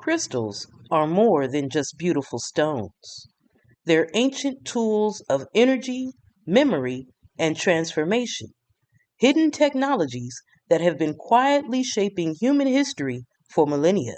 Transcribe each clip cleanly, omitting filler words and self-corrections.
Crystals are more than just beautiful stones. They're ancient tools of energy, memory, and transformation, hidden technologies that have been quietly shaping human history for millennia.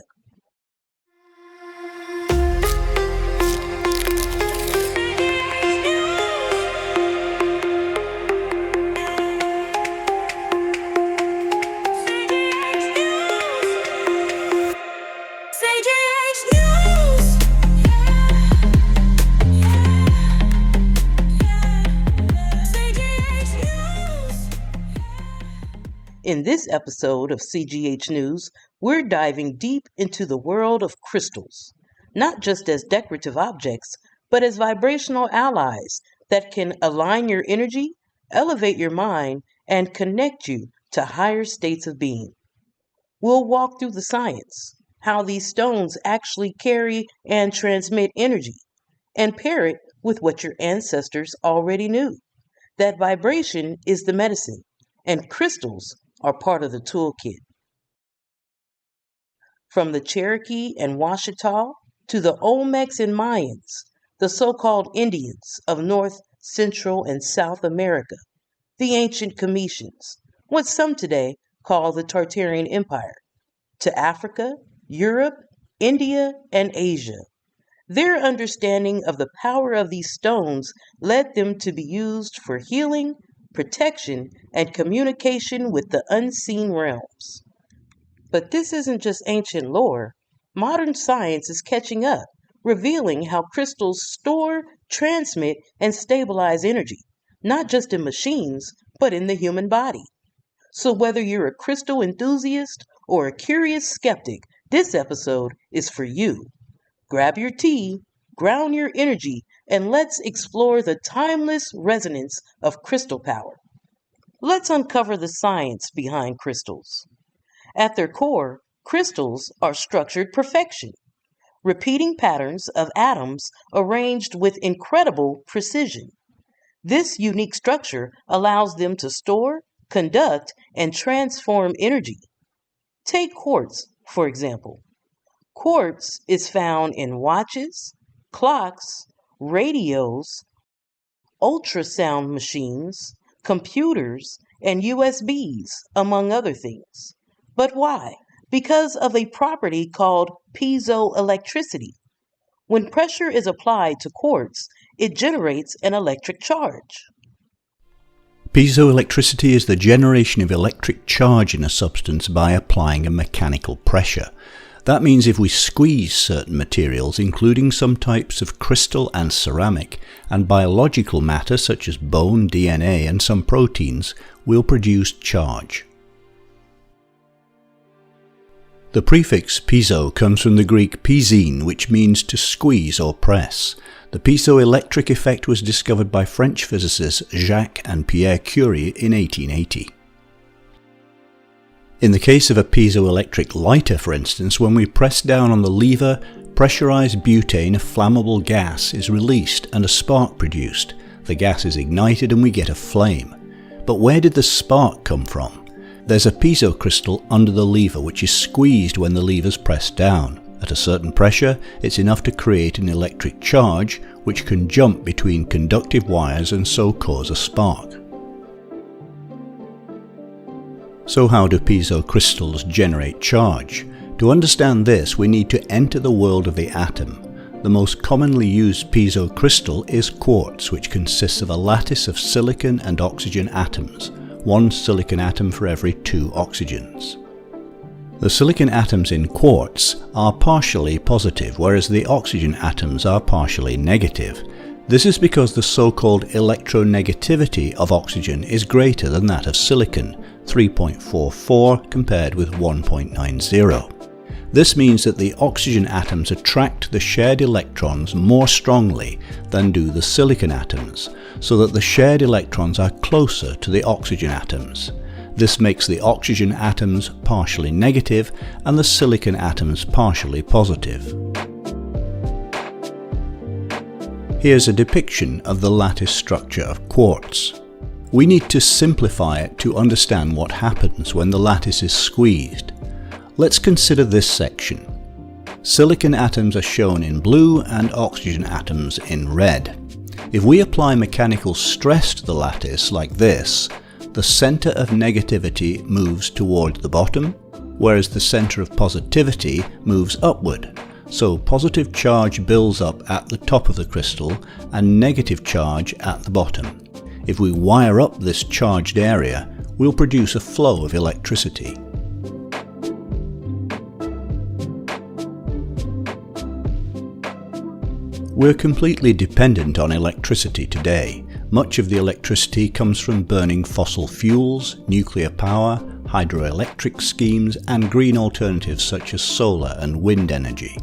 In this episode of CGH News, we're diving deep into the world of crystals, not just as decorative objects, but as vibrational allies that can align your energy, elevate your mind, and connect you to higher states of being. We'll walk through the science, how these stones actually carry and transmit energy, and pair it with what your ancestors already knew, that vibration is the medicine, and crystals are part of the toolkit. From the Cherokee and Washita to the Olmecs and Mayans, the so-called Indians of North, Central, and South America, the ancient Cometians, what some today call the Tartarian Empire, to Africa, Europe, India, and Asia. Their understanding of the power of these stones led them to be used for healing, protection, and communication with the unseen realms. But this isn't just ancient lore. Modern science is catching up, revealing how crystals store, transmit, and stabilize energy, not just in machines, but in the human body. So whether you're a crystal enthusiast or a curious skeptic, this episode is for you. Grab your tea, ground your energy, and let's explore the timeless resonance of crystal power. Let's uncover the science behind crystals. At their core, crystals are structured perfection, repeating patterns of atoms arranged with incredible precision. This unique structure allows them to store, conduct, and transform energy. Take quartz, for example. Quartz is found in watches, clocks, radios, ultrasound machines, computers, and USBs, among other things. But why? Because of a property called piezoelectricity. When pressure is applied to quartz, it generates an electric charge. Piezoelectricity is the generation of electric charge in a substance by applying a mechanical pressure. That means if we squeeze certain materials, including some types of crystal and ceramic, and biological matter such as bone, DNA, and some proteins, we'll produce charge. The prefix piezo comes from the Greek piezein, which means to squeeze or press. The piezoelectric effect was discovered by French physicists Jacques and Pierre Curie in 1880. In the case of a piezoelectric lighter, for instance, when we press down on the lever, pressurized butane, a flammable gas, is released and a spark produced. The gas is ignited and we get a flame. But where did the spark come from? There's a piezo crystal under the lever which is squeezed when the lever's pressed down. At a certain pressure, it's enough to create an electric charge which can jump between conductive wires and so cause a spark. So how do piezo crystals generate charge? To understand this, we need to enter the world of the atom. The most commonly used piezo crystal is quartz, which consists of a lattice of silicon and oxygen atoms, one silicon atom for every two oxygens. The silicon atoms in quartz are partially positive, whereas the oxygen atoms are partially negative. This is because the so-called electronegativity of oxygen is greater than that of silicon, 3.44 compared with 1.90. This means that the oxygen atoms attract the shared electrons more strongly than do the silicon atoms, so that the shared electrons are closer to the oxygen atoms. This makes the oxygen atoms partially negative and the silicon atoms partially positive. Here's a depiction of the lattice structure of quartz. We need to simplify it to understand what happens when the lattice is squeezed. Let's consider this section. Silicon atoms are shown in blue and oxygen atoms in red. If we apply mechanical stress to the lattice like this, the center of negativity moves toward the bottom, whereas the center of positivity moves upward. So positive charge builds up at the top of the crystal and negative charge at the bottom. If we wire up this charged area, we'll produce a flow of electricity. We're completely dependent on electricity today. Much of the electricity comes from burning fossil fuels, nuclear power, hydroelectric schemes, and green alternatives such as solar and wind energy.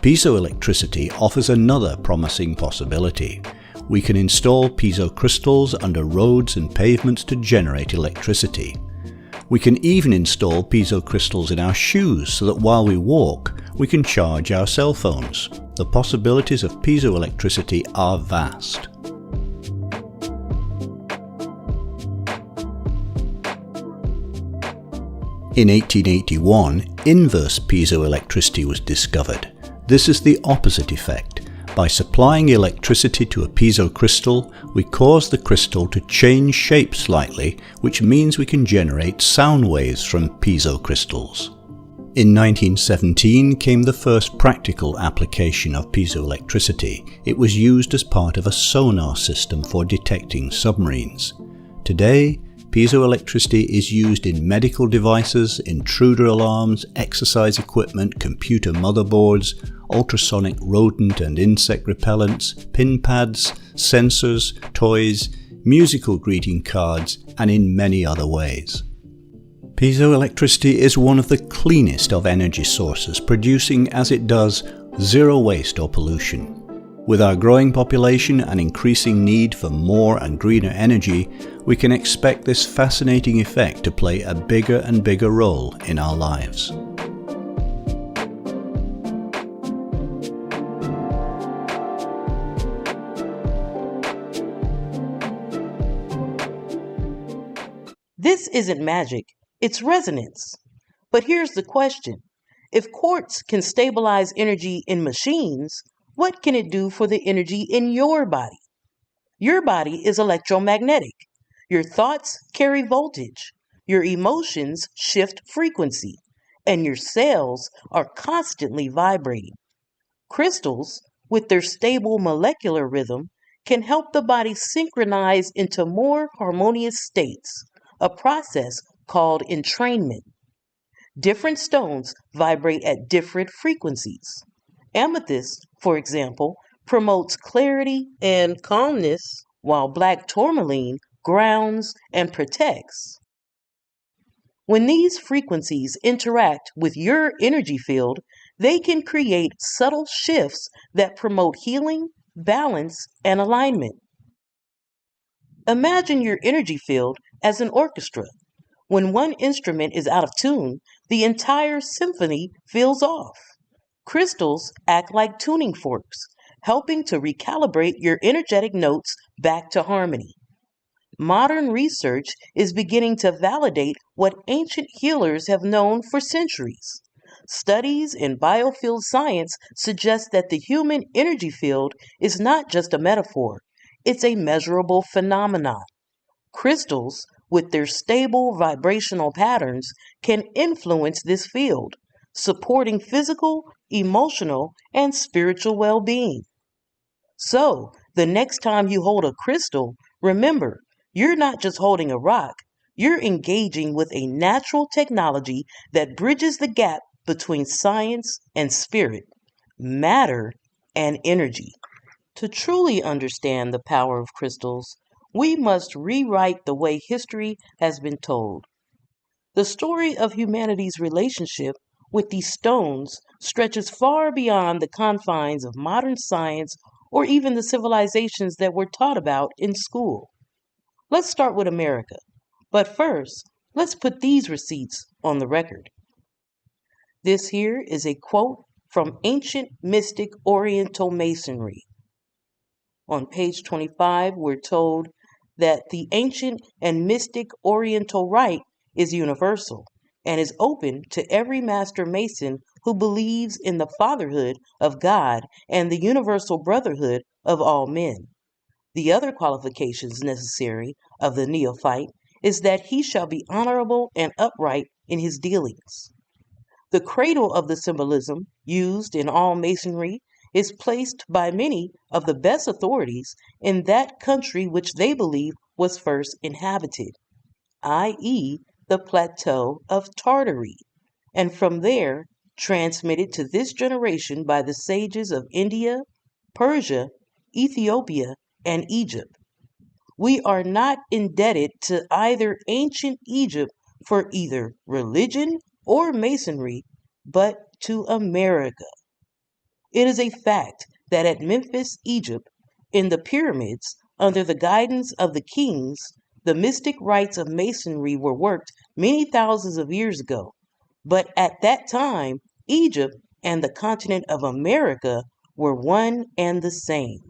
Piezoelectricity offers another promising possibility. We can install piezo crystals under roads and pavements to generate electricity. We can even install piezo crystals in our shoes so that while we walk, we can charge our cell phones. The possibilities of piezoelectricity are vast. In 1881, inverse piezoelectricity was discovered. This is the opposite effect. By supplying electricity to a piezo crystal, we cause the crystal to change shape slightly, which means we can generate sound waves from piezo crystals. In 1917 came the first practical application of piezoelectricity. It was used as part of a sonar system for detecting submarines. Today, piezoelectricity is used in medical devices, intruder alarms, exercise equipment, computer motherboards, ultrasonic rodent and insect repellents, pin pads, sensors, toys, musical greeting cards, and in many other ways. Piezoelectricity is one of the cleanest of energy sources, producing as it does zero waste or pollution. With our growing population and increasing need for more and greener energy, we can expect this fascinating effect to play a bigger and bigger role in our lives. This isn't magic, it's resonance. But here's the question. If quartz can stabilize energy in machines, what can it do for the energy in your body? Your body is electromagnetic. Your thoughts carry voltage. Your emotions shift frequency. And your cells are constantly vibrating. Crystals, with their stable molecular rhythm, can help the body synchronize into more harmonious states, a process called entrainment. Different stones vibrate at different frequencies. Amethyst, for example, promotes clarity and calmness, while black tourmaline grounds and protects. When these frequencies interact with your energy field, they can create subtle shifts that promote healing, balance, and alignment. Imagine your energy field as an orchestra. When one instrument is out of tune, the entire symphony feels off. Crystals act like tuning forks, helping to recalibrate your energetic notes back to harmony. Modern research is beginning to validate what ancient healers have known for centuries. Studies in biofield science suggest that the human energy field is not just a metaphor, it's a measurable phenomenon. Crystals, with their stable vibrational patterns, can influence this field, supporting physical, emotional, and spiritual well being. So, the next time you hold a crystal, remember, you're not just holding a rock, you're engaging with a natural technology that bridges the gap between science and spirit, matter and energy. To truly understand the power of crystals, we must rewrite the way history has been told. The story of humanity's relationship with these stones stretches far beyond the confines of modern science or even the civilizations that we're taught about in school. Let's start with America. But first, let's put these receipts on the record. This here is a quote from ancient mystic Oriental Masonry. On page 25, we're told that the ancient and mystic Oriental rite is universal, and is open to every master mason who believes in the fatherhood of God and the universal brotherhood of all men. The other qualifications necessary of the neophyte is that he shall be honorable and upright in his dealings. The cradle of the symbolism used in all masonry is placed by many of the best authorities in that country which they believe was first inhabited, i.e., the plateau of Tartary, and from there transmitted to this generation by the sages of India, Persia, Ethiopia, and Egypt. We are not indebted to either ancient Egypt for either religion or masonry, but to America. It is a fact that at Memphis, Egypt, in the pyramids, under the guidance of the kings, the mystic rites of masonry were worked many thousands of years ago. But at that time, Egypt and the continent of America were one and the same.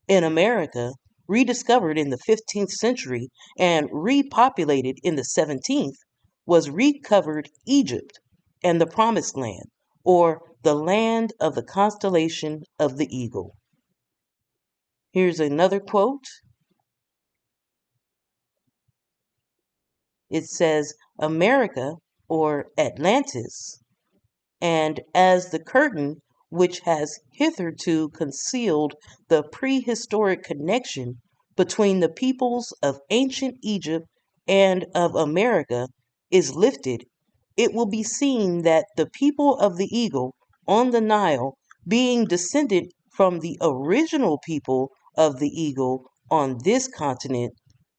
In America, rediscovered in the 15th century and repopulated in the 17th, was recovered Egypt and the Promised Land, or the land of the constellation of the eagle. Here's another quote. It says, America, or Atlantis, and as the curtain which has hitherto concealed the prehistoric connection between the peoples of ancient Egypt and of America is lifted, it will be seen that the people of the eagle on the Nile, being descended from the original people of the eagle on this continent,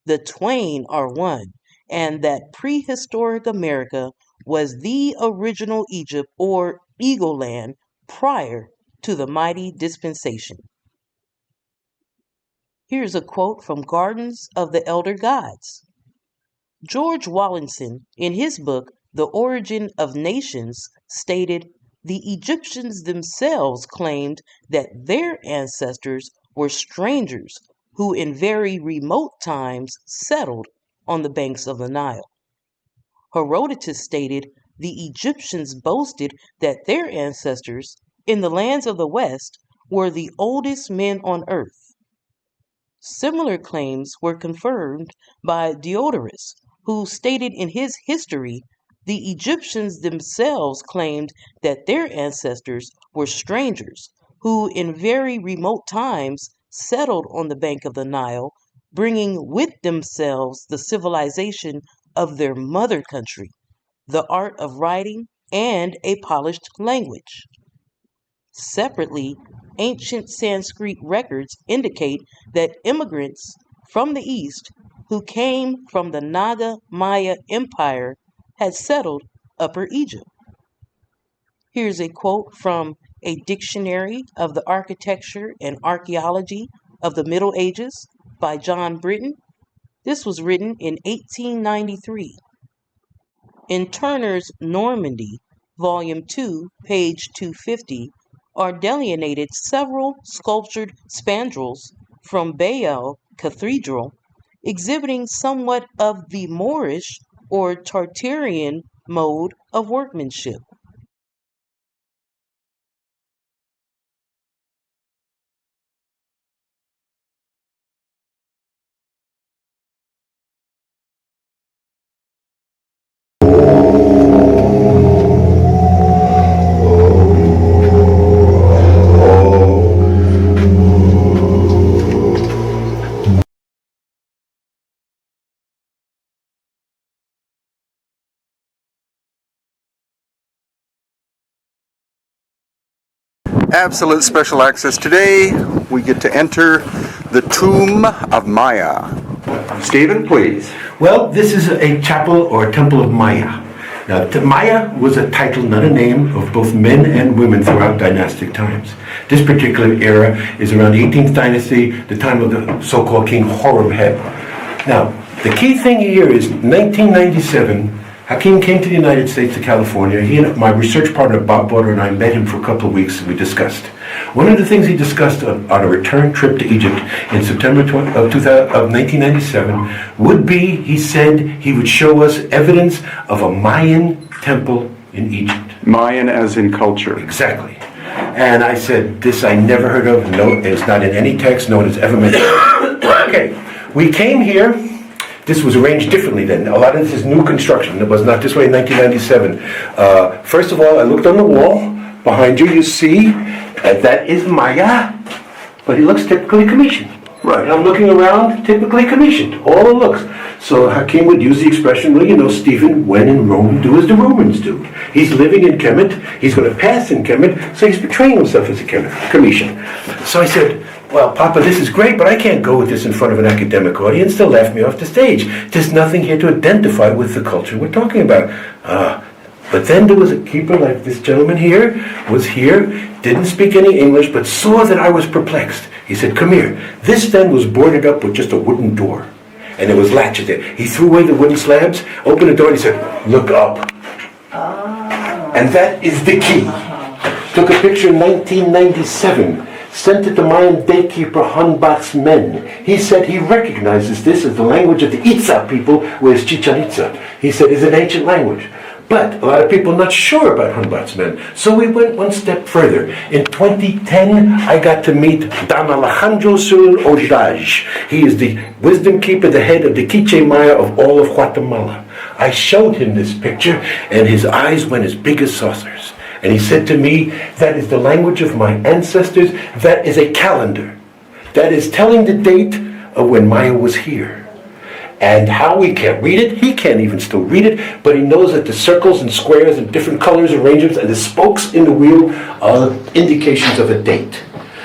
the twain are one, and that prehistoric America was the original Egypt or Eagle Land prior to the mighty dispensation. Here's a quote from Gardens of the Elder Gods. George Wallinson, in his book The Origin of Nations, stated, the Egyptians themselves claimed that their ancestors were strangers who in very remote times settled on the banks of the Nile. Herodotus stated the Egyptians boasted that their ancestors, in the lands of the West, were the oldest men on earth. Similar claims were confirmed by Diodorus, who stated in his history the Egyptians themselves claimed that their ancestors were strangers who in very remote times settled on the bank of the Nile, bringing with themselves the civilization of their mother country, the art of writing, and a polished language. Separately, ancient Sanskrit records indicate that immigrants from the East who came from the Naga Maya Empire had settled Upper Egypt. Here's a quote from a dictionary of the architecture and archaeology of the Middle Ages by John Britton. This was written in 1893. In Turner's Normandy, Volume 2, page 250, are delineated several sculptured spandrels from Baal Cathedral, exhibiting somewhat of the Moorish or Tartarian mode of workmanship. Absolute special access. Today we get to enter the tomb of Maya. Stephen, please. Well, this is a chapel or temple of Maya. Now, Maya was a title, not a name, of both men and women throughout dynastic times. This particular era is around the 18th dynasty, the time of the so-called King Horemheb. Now, the key thing here is 1997, Hakeem came to the United States, to California. He and my research partner, Bob Butter, and I met him for a couple of weeks, and we discussed. One of the things he discussed on a return trip to Egypt in September of 1997 would be, he said, he would show us evidence of a Mayan temple in Egypt. Mayan as in culture. Exactly. And I said, this I never heard of. No, it's not in any text. No one has ever mentioned it. Okay, we came here. This was arranged differently then. A lot of this is new construction. It was not this way in 1997. First of all, I looked on the wall. Behind you see that is Maya, but it looks typically Commissioned. Right. And I'm looking around, typically Commissioned. All the looks. So Hakeem would use the expression, well, you know, Stephen, when in Rome, do as the Romans do. He's living in Kemet. He's going to pass in Kemet, so he's portraying himself as a Commission. So I said, well, Papa, this is great, but I can't go with this in front of an academic audience. They'll laugh me off the stage. There's nothing here to identify with the culture we're talking about. But then there was a keeper like this gentleman here, was here, didn't speak any English, but saw that I was perplexed. He said, come here. This then was boarded up with just a wooden door. And there was latches there. He threw away the wooden slabs, opened the door, and he said, look up. And that is the key. Took a picture in 1997. Sent it to Mayan daykeeper Hanbat's men. He said he recognizes this as the language of the Itza people, whereas Chichen Itza, he said, is an ancient language. But a lot of people are not sure about Hanbat's men. So we went one step further. In 2010, I got to meet Don Alejandro Sul Ojaj. He is the wisdom keeper, the head of the Quiche Maya of all of Guatemala. I showed him this picture, and his eyes went as big as saucers. And he said to me, that is the language of my ancestors. That is a calendar. That is telling the date of when Maya was here. And how we can't read it, he can't even still read it, but he knows that the circles and squares and different colors, arrangements, and the spokes in the wheel are indications of a date.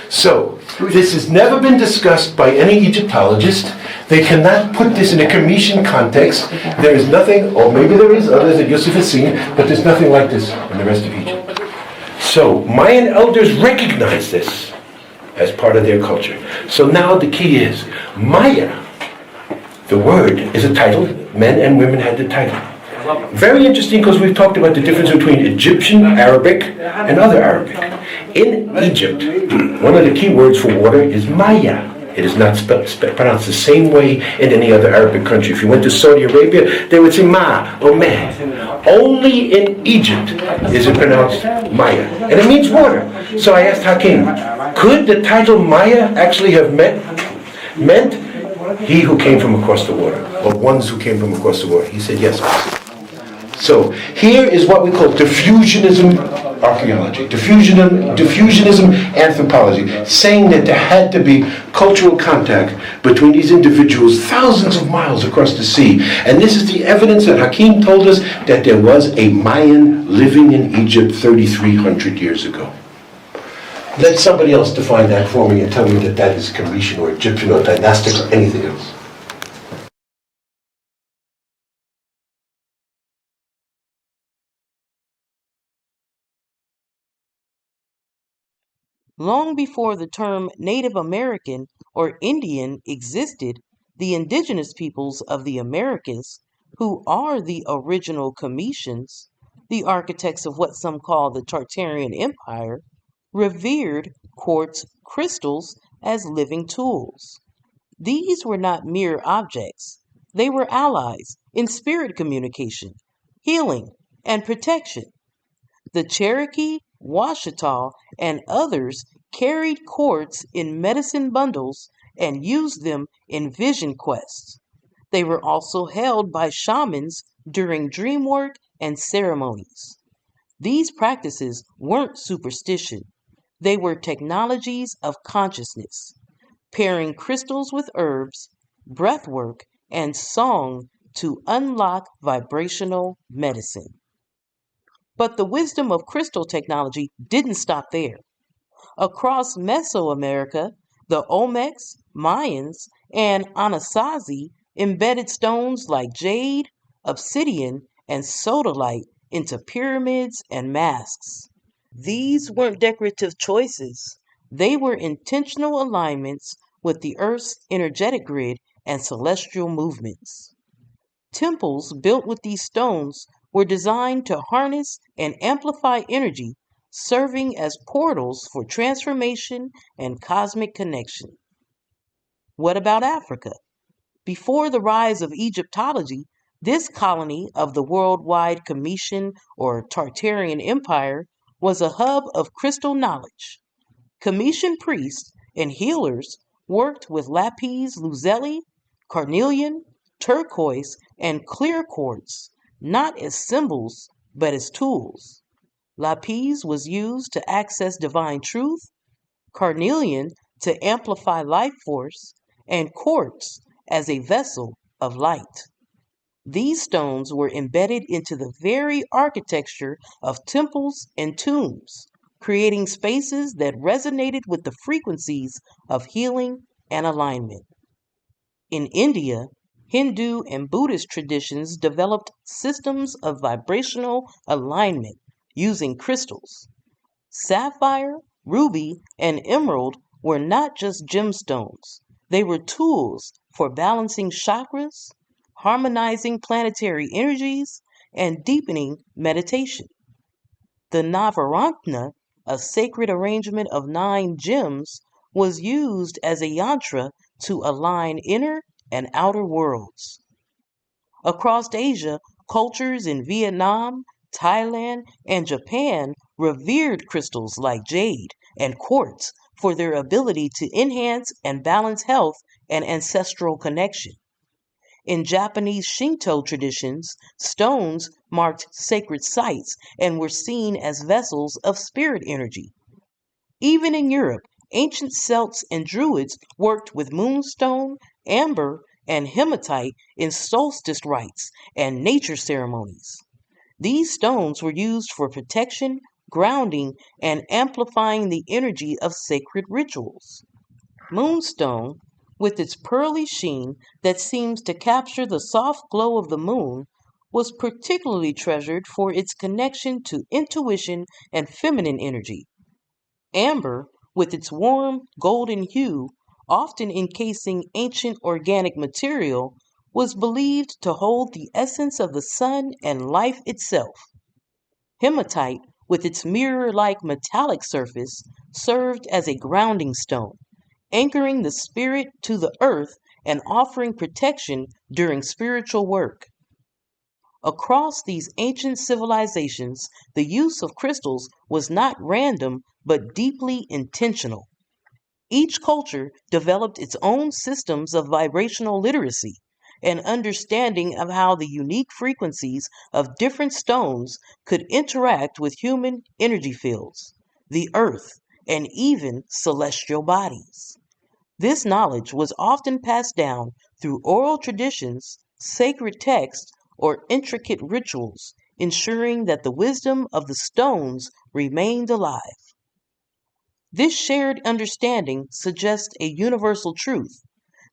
So, this has never been discussed by any Egyptologist. They cannot put this in a Commission context. There is nothing, or maybe there is others that Yusuf has seen, but there's nothing like this in the rest of Egypt. So, Mayan elders recognize this as part of their culture. So now the key is, Maya, the word is a title. Men and women had the title. Very interesting, because we've talked about the difference between Egyptian Arabic and other Arabic. In Egypt, one of the key words for water is Maya. It is not pronounced the same way in any other Arabic country. If you went to Saudi Arabia, they would say Ma or Meh. Only in Egypt is it pronounced Maya. And it means water. So I asked Hakeem, could the title Maya actually have meant he who came from across the water, or ones who came from across the water? He said, yes. So here is what we call diffusionism archaeology, diffusionism anthropology, saying that there had to be cultural contact between these individuals thousands of miles across the sea. And this is the evidence that Hakeem told us that there was a Mayan living in Egypt 3,300 years ago. Let somebody else define that for me and tell me that that is Commission or Egyptian or dynastic or anything else. Long before the term Native American or Indian existed, the indigenous peoples of the Americas, who are the original Cometians, the architects of what some call the Tartarian Empire, revered quartz crystals as living tools. These were not mere objects. They were allies in spirit communication, healing, and protection. The Cherokee, Washita, and others carried quartz in medicine bundles and used them in vision quests. They were also held by shamans during dream work and ceremonies. These practices weren't superstition. They were technologies of consciousness, pairing crystals with herbs, breath work, and song to unlock vibrational medicine. But the wisdom of crystal technology didn't stop there. Across Mesoamerica, the Olmecs, Mayans, and Anasazi embedded stones like jade, obsidian, and sodalite into pyramids and masks. These weren't decorative choices. They were intentional alignments with the Earth's energetic grid and celestial movements. Temples built with these stones were designed to harness and amplify energy, serving as portals for transformation and cosmic connection. What about Africa? Before the rise of Egyptology, this colony of the worldwide Cometian or Tartarian Empire was a hub of crystal knowledge. Cometian priests and healers worked with lapis lazuli, carnelian, turquoise, and clear quartz, not as symbols, but as tools. Lapis was used to access divine truth, carnelian to amplify life force, and quartz as a vessel of light. These stones were embedded into the very architecture of temples and tombs, creating spaces that resonated with the frequencies of healing and alignment. In India, Hindu and Buddhist traditions developed systems of vibrational alignment using crystals. Sapphire, ruby, and emerald were not just gemstones, they were tools for balancing chakras, harmonizing planetary energies, and deepening meditation. The Navaratna, a sacred arrangement of 9 gems, was used as a yantra to align inner and outer worlds. Across Asia, cultures in Vietnam, Thailand, and Japan revered crystals like jade and quartz for their ability to enhance and balance health and ancestral connection. In Japanese Shinto traditions, stones marked sacred sites and were seen as vessels of spirit energy. Even in Europe, ancient Celts and druids worked with moonstone, amber, and hematite in solstice rites and nature ceremonies. These stones were used for protection, grounding, and amplifying the energy of sacred rituals. Moonstone, with its pearly sheen that seems to capture the soft glow of the moon, was particularly treasured for its connection to intuition and feminine energy. Amber, with its warm golden hue, often encasing ancient organic material, was believed to hold the essence of the sun and life itself. Hematite, with its mirror like metallic surface, served as a grounding stone, anchoring the spirit to the earth and offering protection during spiritual work. Across these ancient civilizations, the use of crystals was not random but deeply intentional. Each culture developed its own systems of vibrational literacy, an understanding of how the unique frequencies of different stones could interact with human energy fields, the earth, and even celestial bodies. This knowledge was often passed down through oral traditions, sacred texts, or intricate rituals, ensuring that the wisdom of the stones remained alive. This shared understanding suggests a universal truth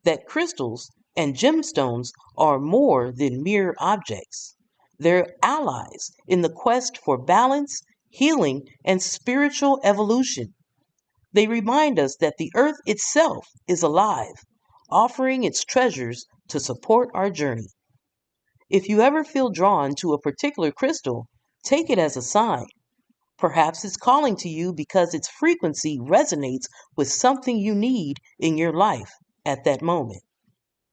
that crystals and gemstones are more than mere objects. They're allies in the quest for balance, healing, and spiritual evolution. They remind us that the earth itself is alive, offering its treasures to support our journey. If you ever feel drawn to a particular crystal, take it as a sign. Perhaps it's calling to you because its frequency resonates with something you need in your life at that moment.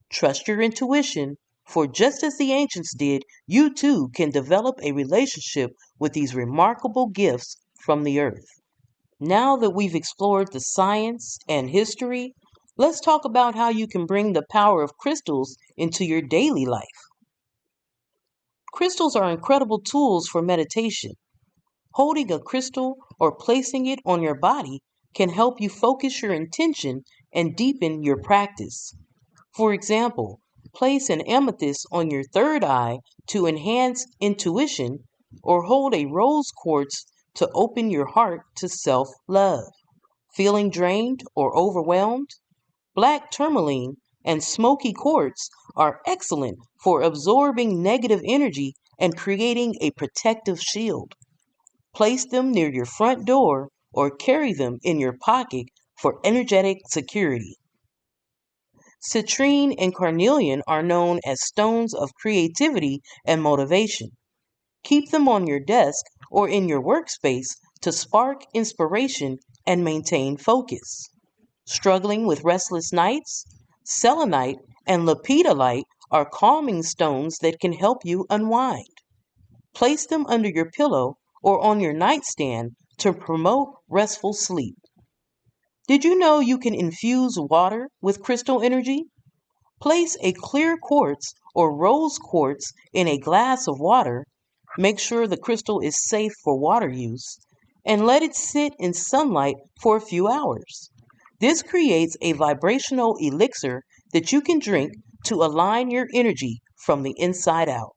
Trust your intuition, for just as the ancients did, you too can develop a relationship with these remarkable gifts from the earth. Now that we've explored the science and history, let's talk about how you can bring the power of crystals into your daily life. Crystals are incredible tools for meditation. Holding a crystal or placing it on your body can help you focus your intention and deepen your practice. For example, place an amethyst on your third eye to enhance intuition, or hold a rose quartz to open your heart to self love. Feeling drained or overwhelmed? Black tourmaline and smoky quartz are excellent for absorbing negative energy and creating a protective shield. Place them near your front door or carry them in your pocket for energetic security. Citrine and carnelian are known as stones of creativity and motivation. Keep them on your desk or in your workspace to spark inspiration and maintain focus. Struggling with restless nights? Selenite and lepidolite are calming stones that can help you unwind. Place them under your pillow or on your nightstand to promote restful sleep. Did you know you can infuse water with crystal energy? Place a clear quartz or rose quartz in a glass of water. Make sure the crystal is safe for water use and let it sit in sunlight for a few hours. This creates a vibrational elixir that you can drink to align your energy from the inside out.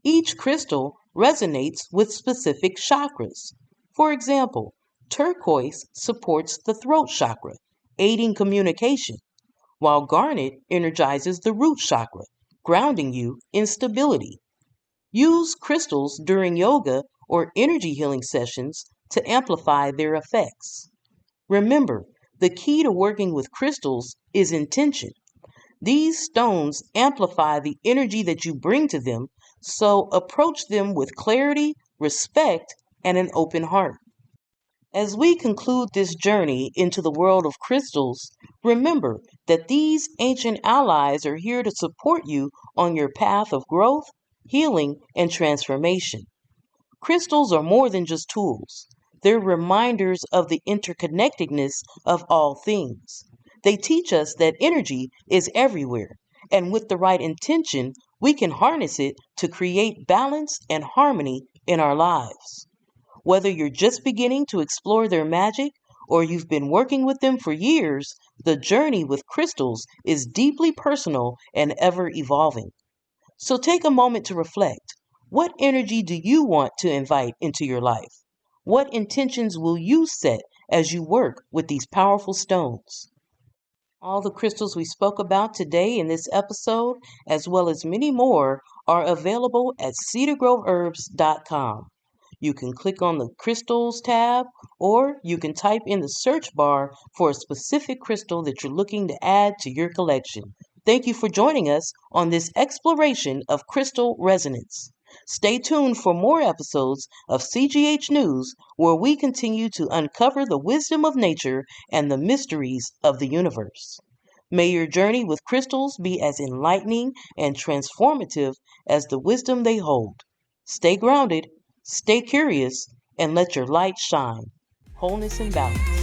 Each crystal resonates with specific chakras. For example, turquoise supports the throat chakra, aiding communication, while garnet energizes the root chakra, grounding you in stability. Use crystals during yoga or energy healing sessions to amplify their effects. Remember, the key to working with crystals is intention. These stones amplify the energy that you bring to them, so approach them with clarity, respect, and an open heart. As we conclude this journey into the world of crystals, remember that these ancient allies are here to support you on your path of growth, healing, and transformation. Crystals are more than just tools. They're reminders of the interconnectedness of all things. They teach us that energy is everywhere, and with the right intention, we can harness it to create balance and harmony in our lives. Whether you're just beginning to explore their magic or you've been working with them for years, the journey with crystals is deeply personal and ever evolving. So take a moment to reflect. What energy do you want to invite into your life? What intentions will you set as you work with these powerful stones? All the crystals we spoke about today in this episode, as well as many more, are available at cedargroveherbs.com. You can click on the crystals tab, or you can type in the search bar for a specific crystal that you're looking to add to your collection. Thank you for joining us on this exploration of crystal resonance. Stay tuned for more episodes of CGH News, where we continue to uncover the wisdom of nature and the mysteries of the universe. May your journey with crystals be as enlightening and transformative as the wisdom they hold. Stay grounded, stay curious, and let your light shine. Wholeness and balance.